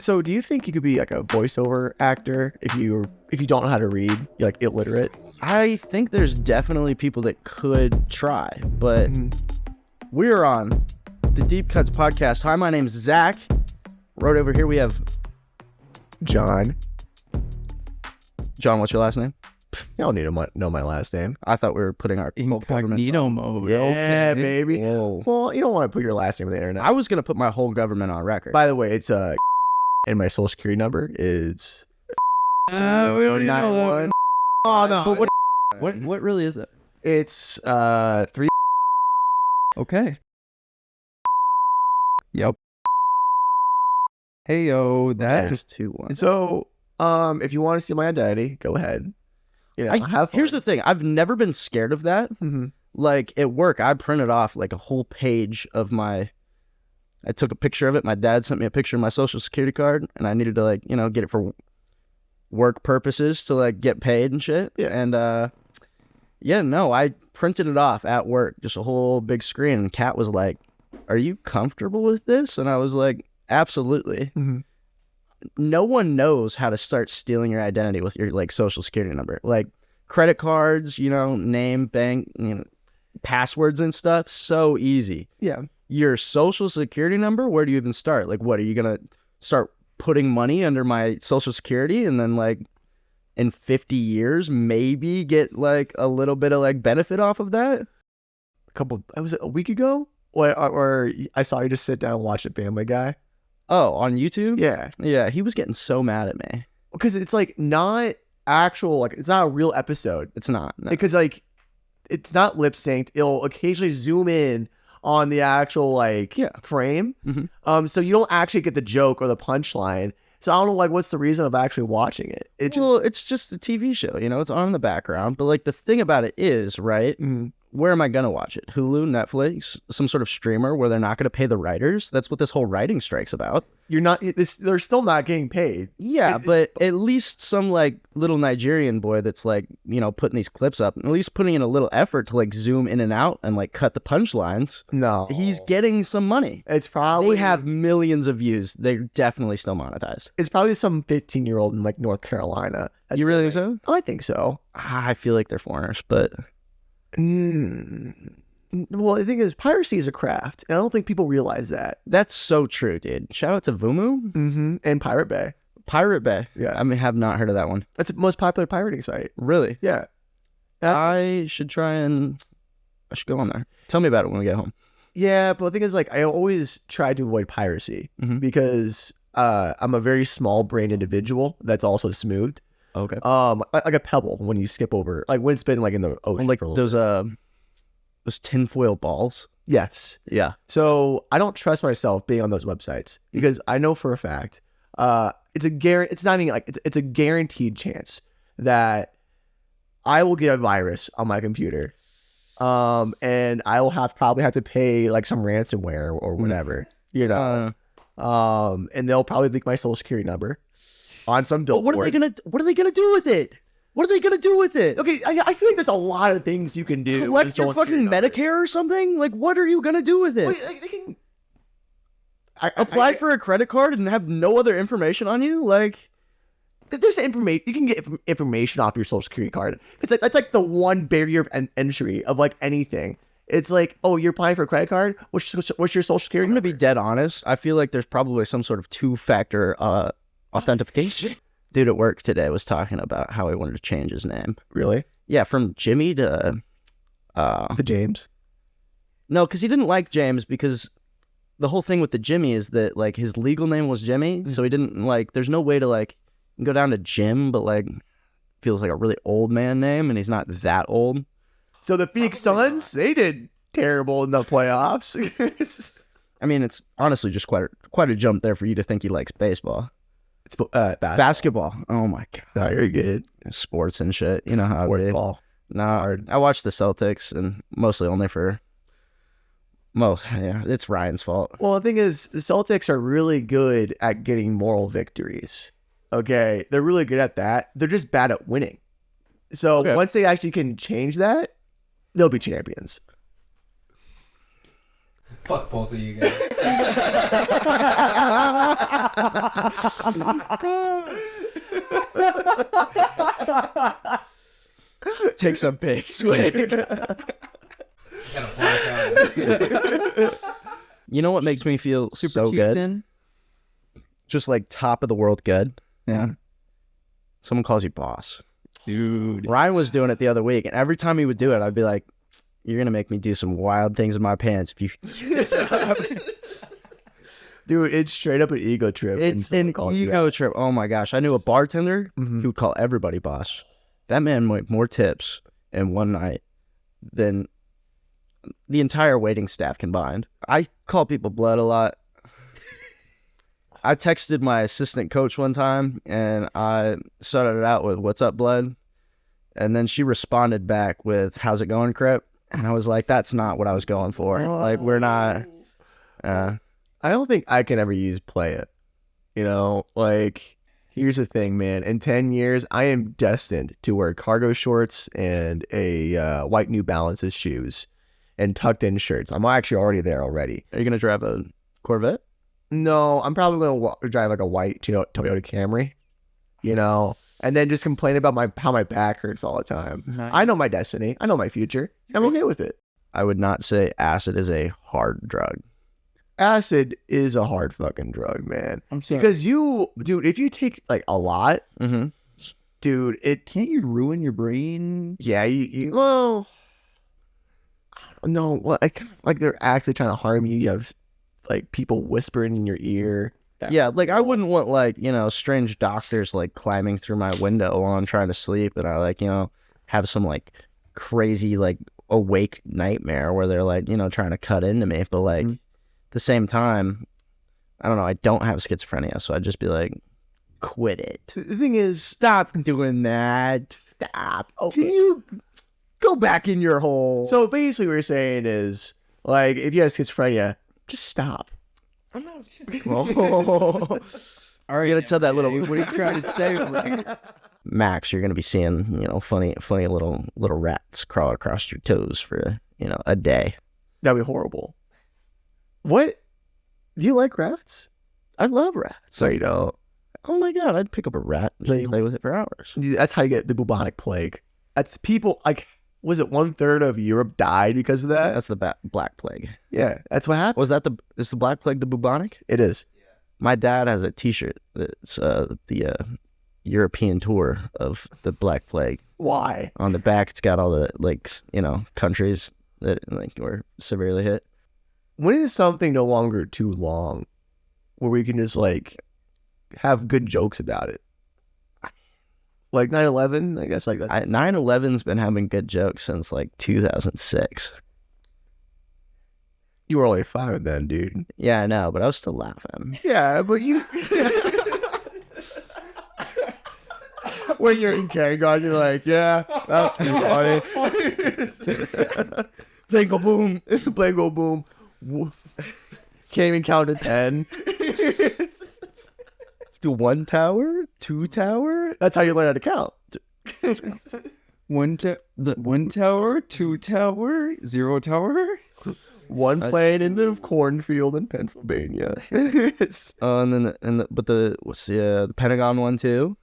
So do you think you could be like a voiceover actor if you don't know how to read, you're like illiterate? I think there's definitely people that could try, but we're on the Deep Cuts podcast. Hi, my name's Zach. Right over here we have John. John. What's your last name? You don't need to know my last name. I thought we were putting our Incognito mode. Yeah, Okay. baby. Whoa. Well, you don't want to put your last name on the internet. I was gonna put my whole government on record. By the way, it's and my social security number is We don't even know 91. Oh no. But what really is it? It's 3. Okay. Yep. Hey yo, that Just 2-1. So, if you want to see my identity, go ahead. You know, have fun. Here's the thing. I've never been scared of that. Like at work, I printed off like a whole page of my. I took a picture of it. My dad sent me a picture of my social security card, and I needed to like get it for work purposes to like get paid and shit. Yeah. And I printed it off at work, just a whole big screen. And Kat was like, "Are you comfortable with this?" And I was like, "Absolutely." No one knows how to start stealing your identity with your like social security number, like credit cards, name, bank, passwords and stuff. So easy. Yeah. Your social security number, where do you even start? Like, what are you gonna start putting money under my social security and then like in 50 years maybe get like a little bit of like benefit off of that? Was it a week ago? Or I saw you just sit down and watch a Family Guy. Oh, on YouTube? Yeah. He was getting so mad at me. Because it's like not actual, like it's not a real episode. It's not. No. Because like it's not lip synced. It'll occasionally zoom in on the actual like frame. So you don't actually get the joke or the punchline. So I don't know like what's the reason of actually watching it. It's just a TV show, it's on in the background. But like the thing about it is, right? Where am I gonna watch it? Hulu, Netflix, some sort of streamer where they're not gonna pay the writers? That's what this whole writing strike's about. They're still not getting paid. Yeah, but at least some like little Nigerian boy that's like, putting these clips up, at least putting in a little effort to like zoom in and out and like cut the punchlines. No. He's getting some money. It's probably They have millions of views. They're definitely still monetized. It's probably some 15-year-old in like North Carolina. You really think so? I think so. I feel like they're foreigners, but Well, the thing is, piracy is a craft, and I don't think people realize that. that's so true, dude. Shout out to Vumu. And Pirate Bay. Pirate Bay. Yes. I have not heard of that one. That's the most popular pirating site. Really? Yeah. I should go on there. Tell me about it when we get home. Yeah, but the thing is, like, I always try to avoid piracy because I'm a very small-brained individual that's also smooth. Okay. Like a pebble when you skip over, like when it's been like in the ocean. Like for a little bit. those tinfoil balls. Yes. Yeah. So I don't trust myself being on those websites because I know for a fact it's a guaranteed chance that I will get a virus on my computer, and I will probably have to pay like some ransomware or whatever, and they'll probably leak my social security number on some billboard. What are they gonna do with it? What are they gonna do with it? Okay, I feel like there's a lot of things you can do. Collect your fucking Medicare or something? Like, what are you gonna do with it? Wait, like, they can Apply for a credit card and have no other information on you? Like, there's information you can get information off your social security card. It's like that's like the one barrier of entry of like anything. It's like, oh, you're applying for a credit card. What's your social security? I'm gonna number? be dead honest. I feel like there's probably some sort of 2-factor authentication. Dude at work today was talking about how he wanted to change his name. Really? Yeah, from Jimmy to James. No, because he didn't like James because the whole thing with the Jimmy is that like his legal name was Jimmy, so he didn't like. There's no way to like go down to Jim, but like feels like a really old man name, and he's not that old. So the Phoenix Suns, they did terrible in the playoffs. I mean, it's honestly just quite a jump there for you to think he likes baseball. It's Basketball. Oh my god. No, you're good. Sports and shit. You know how Sports it is. ball. No, I watched the Celtics and mostly only for it's Ryan's fault. Well, the thing is, the Celtics are really good at getting moral victories. Okay, they're really good at that. They're just bad at winning. So once they actually can change that, they'll be champions. Fuck both of you guys. Take some big swig. Gotta black out. You know what makes me feel so cute good? then? Just like top of the world good. Yeah. Someone calls you boss. Dude. Ryan was doing it the other week, and every time he would do it, I'd be like, "You're gonna make me do some wild things in my pants if you." Dude, it's straight up an ego trip. when It's someone an calls you ego trip. Oh my gosh! I knew a bartender Mhm. who would call everybody boss. That man made more tips in one night than the entire waiting staff combined. I call people blood a lot. I texted my assistant coach one time, and I started it out with "What's up, blood?" And then she responded back with "How's it going, Crip?" And I was like, "That's not what I was going for. Like, we're not." I don't think I can ever use play it. You know, like, here's the thing, man. In 10 years, I am destined to wear cargo shorts and a white New Balances shoes and tucked in shirts. I'm actually already there already. Are you gonna drive a Corvette? No, I'm probably going to drive like a white Toyota Camry, you know, and then just complain about how my back hurts all the time. Nice. I know my destiny. I know my future. I'm okay with it. I would not say acid is a hard drug. Acid is a hard fucking drug, man. I'm sorry. Because dude, if you take like a lot, Mm-hmm. dude, Can't you ruin your brain? well, no, well, like they're actually trying to harm you. You have like people whispering in your ear. Yeah, like I wouldn't want like, strange doctors like climbing through my window while I'm trying to sleep, and I like, have some like crazy like awake nightmare where they're like, trying to cut into me. But like the same time, I don't know, I don't have schizophrenia, so I'd just be like, quit it. The thing is, Stop doing that. stop. Can Okay. you go back in your hole? So basically, what you're saying is, like, if you have schizophrenia, just stop. I'm not. Oh. All right, You gotta tell that little- What are you trying to say? Like, Max, you're gonna be seeing, funny little rats crawl across your toes for, a day. That'd be horrible. What? Do you like rats? I love rats. So you don't. Oh my god, I'd pick up a rat and Like- play with it for hours. That's how you get the bubonic plague. That's people like. Was it 1/3 of Europe died because of that? That's the Black Plague. Yeah, that's what happened. Is the Black Plague the bubonic? It is. My dad has a T-shirt that's the European tour of the Black Plague. Why? On the back, it's got all the countries that were severely hit. When is something no longer too long, where we can just have good jokes about it? Like 9/11, I guess. Like that. 9/11's been having good jokes since 2006. You were only 5 then, dude. Yeah, I know, but I was still laughing. Yeah, but you. When you're in kindergarten, you're like, yeah, that's pretty funny. Blingo boom. Blango boom. Can't even count to 10. Do 1 tower, 2 tower. That's how you learn how to count. one tower, 2 tower, 0 tower. One plane in the cornfield in Pennsylvania. Oh, and then what's the Pentagon one too?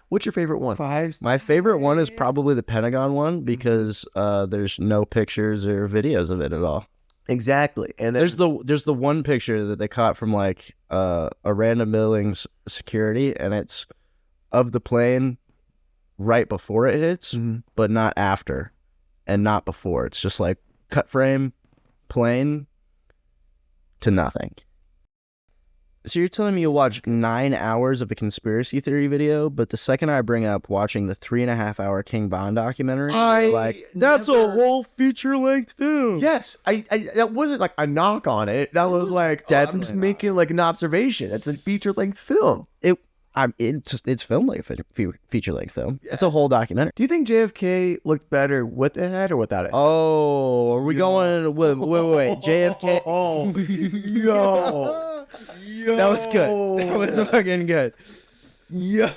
What's your favorite one? 5. My favorite one is probably the Pentagon one because there's no pictures or videos of it at all. Exactly. And There's the one picture that they caught from a random building's security, and it's of the plane right before it hits, Mhm. but not after, and not before. It's just like cut frame, plane to nothing. So you're telling me you watch 9 hours of a conspiracy theory video, but the second I bring up watching the 3.5-hour King Von documentary, you're that's a never- whole feature-length film. Yes, I that wasn't like a knock on it. That was like I'm just making an observation. It's a feature-length film. It's filmed like a feature-length film. It's a whole documentary. Do you think JFK looked better with it head or without it? Oh, are we going with wait, JFK? Oh, yo. That was good. That was fucking good. Yo.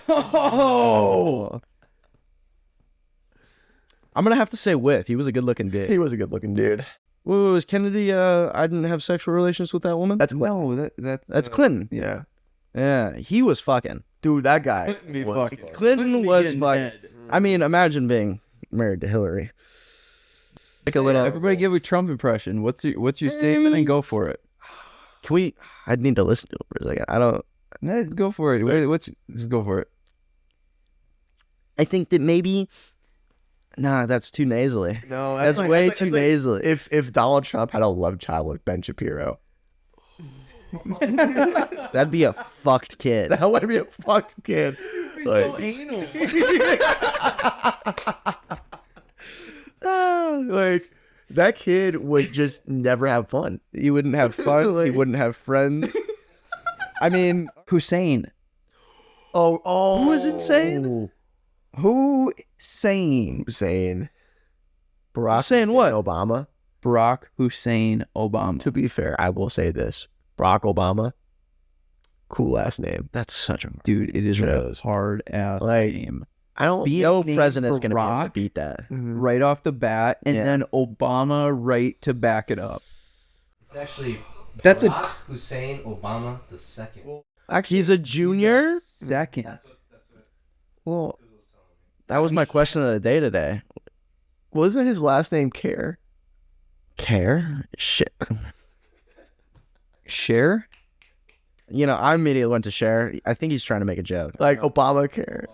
I'm gonna have to say with. He was a good-looking dude. He was a good-looking dude. Wait, was Kennedy? I didn't have sexual relations with that woman. That's Clinton. No, That's Clinton. Yeah. Yeah, he was fucking. Dude, that guy. Be was fucking- Clinton was getting fucking. head. I mean, imagine being married to Hillary. Like a little. Everybody give a Trump impression. What's your statement and go for it. Can we? I'd need to listen to it for a second. I don't. Nah, go for it. Just go for it. I think that maybe. Nah, that's too nasally. No, That's way too nasally. If Donald Trump had a love child with Ben Shapiro, That'd be a fucked kid. that would be a fucked kid. Like, anal. like that kid would just never have fun. You wouldn't have fun. You Like- wouldn't have friends. I mean, Hussein. Oh, who is insane? Hussein. Hussein. Barack Hussein what? Obama. Barack Hussein Obama. To be fair, I will say this: Barack Obama, cool ass name. That's such a. Dude, it is It a is. hard ass Like- name. I don't. Be- No named president's gonna be able to Barack. beat that. Right off the bat, and Yeah. then Obama right to back it up. It's actually That's a- Barack Hussein Obama the second. Actually, He's a junior. Second. That's what well, Google's telling me. That was my question of the day today. wasn't his last name Care? Care? Shit. Share? You know, I immediately went to share. I think he's trying to make a joke. Like Obamacare.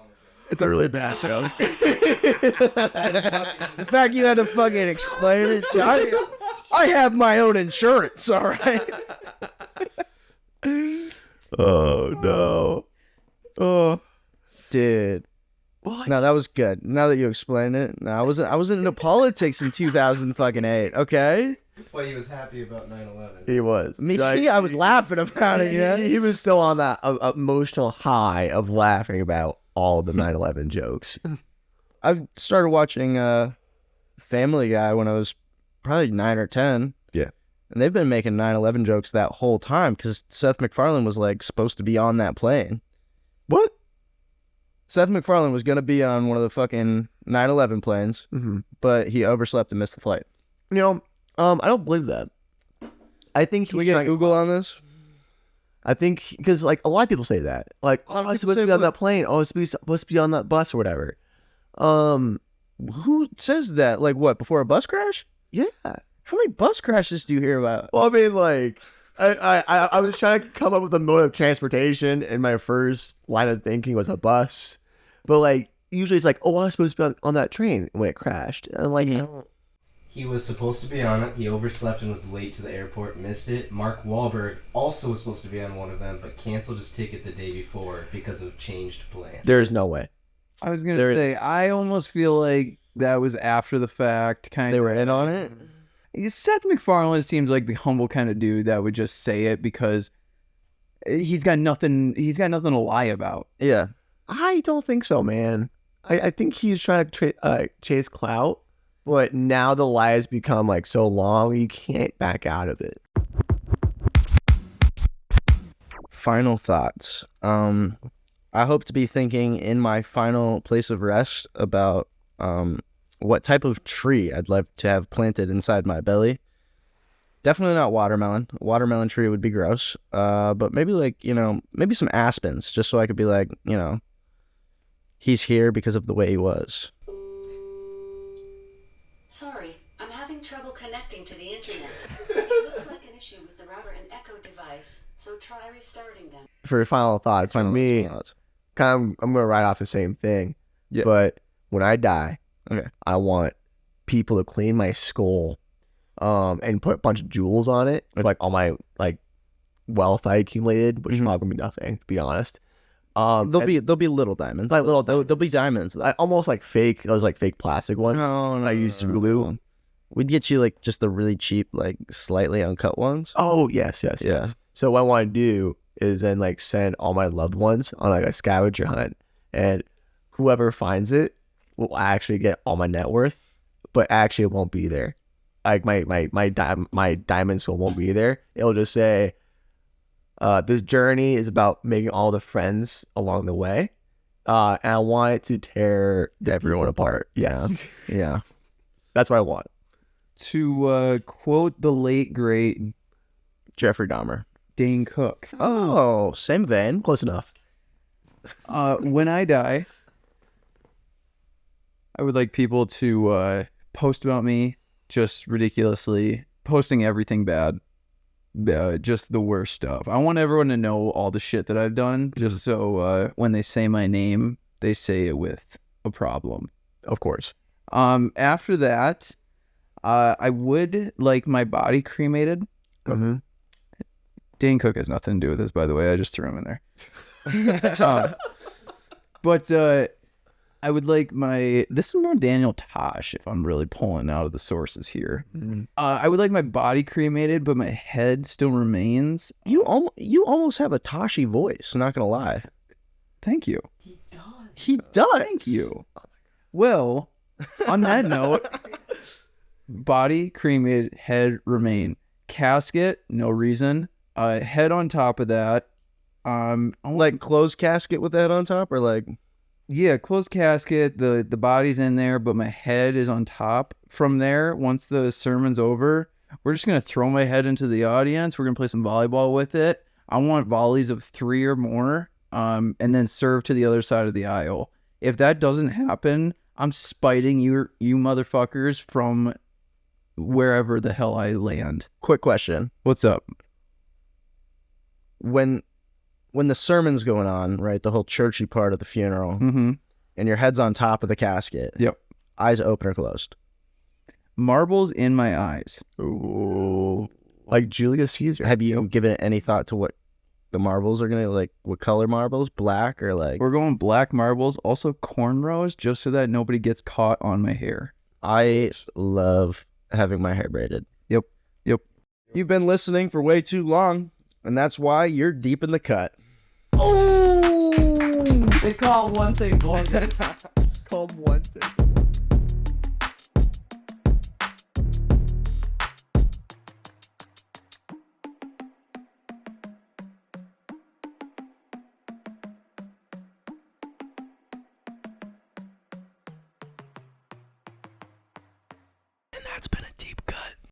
It's a really bad joke. The fact you had to fucking explain it. I have my own insurance. All right. Oh no. Oh. Dude. No, that was good. Now that you explained it, no, I wasn't into politics in 2008. Okay, But he was happy about 9/11. He was. me, Like, I was laughing about it. Yeah, he was still on that emotional high of laughing about all the 9/11 jokes. I started watching Family Guy when I was probably 9 or 10. Yeah. And they've been making 9/11 jokes that whole time because Seth MacFarlane was like supposed to be on that plane. What? Seth MacFarlane was gonna be on one of the fucking 9/11 planes, Mm-hmm. but he overslept and missed the flight. You know, I don't believe that. I think Can we he's get trying- Google on this? I think because like a lot of people say that, like, oh, it's supposed to be on that plane. Oh, it's supposed to be on that bus or whatever. Who says that? Like what? Before a bus crash? Yeah. How many bus crashes do you hear about? Well, I mean, like, I was trying to come up with a mode of transportation, and my first line of thinking was a bus. But like, usually it's like, oh, I was supposed to be on that train when it crashed. And I'm like, I don't- He was supposed to be on it. He overslept and was late to the airport, missed it. Mark Wahlberg also was supposed to be on one of them, but canceled his ticket the day before because of changed plans. there's no way. I was gonna There- say, I almost feel like that was after the fact, kind They of. were in on it. Seth MacFarlane seems like the humble kind of dude that would just say it because he's got nothing. He's got nothing to lie about. Yeah. I don't think so, man. I think he's trying to chase clout, but now the lie has become like so long, you can't back out of it. Final thoughts. I hope to be thinking in my final place of rest about what type of tree I'd love to have planted inside my belly. Definitely not watermelon. Watermelon tree would be gross. But maybe like, maybe some aspens, just so I could be like, he's here because of the way he was. Sorry, I'm having trouble connecting to the internet. It looks like an issue with the router and Echo device, so try restarting them. For final thoughts, for me, I'm gonna write off the same thing. Yeah. But when I die, Okay. I want people to clean my skull, and put a bunch of jewels on it, like all my like wealth I accumulated, which is probably gonna be nothing, to be honest. There'll and be little diamonds. like little There'll be diamonds. I almost like fake those like fake plastic ones. I used to glue. We'd get you like just the really cheap, like slightly uncut ones. Oh yes. Yeah. So what I want to do is then like send all my loved ones on like a scavenger hunt, and whoever finds it will actually get all my net worth, but actually it won't be there. Like my diamond soul won't be there. It'll just say, this journey is about making all the friends along the way, and I want it to tear everyone apart. Yes, Yeah. that's what I want. To quote the late great Jeffrey Dahmer. Dane Cook, Oh, same vein. Close enough. when I die, I would like people to post about me just ridiculously, posting everything bad, just the worst stuff. I want everyone to know all the shit that I've done, just so when they say my name, they say it with a problem. Of course. After that, I would like my body cremated. Mm-hmm. Dane Cook has nothing to do with this, by the way. I just threw him in there. But I would like this is more Daniel Tosh, if I'm really pulling out of the sources here. I would like my body cremated, but my head still remains. You almost have a Tashi voice, not gonna lie. Thank you. He does. Thank you. Well, on that note, body cremated, head remain. Casket, no reason. Head on top of that. Like closed casket with that on top, or like Yeah, closed casket, the body's in there, but my head is on top. From there, once the sermon's over, we're just going to throw my head into the audience. We're going to play some volleyball with it. I want volleys of 3 or more, and then serve to the other side of the aisle. If that doesn't happen, I'm spiting you motherfuckers from wherever the hell I land. quick question. What's up? When the sermon's going on, right, the whole churchy part of the funeral, Mm-hmm. and your head's on top of the casket. Yep. Eyes open or closed. Marbles in my eyes. Ooh. Like Julius Caesar. Have you given any thought to what the marbles are gonna like? What color marbles? Black or like? We're going black marbles, also cornrows, just so that nobody gets caught on my hair. I love having my hair braided. Yep. You've been listening for way too long, and that's why you're deep in the cut. They call one thing, boys. Called one thing. And that's been a deep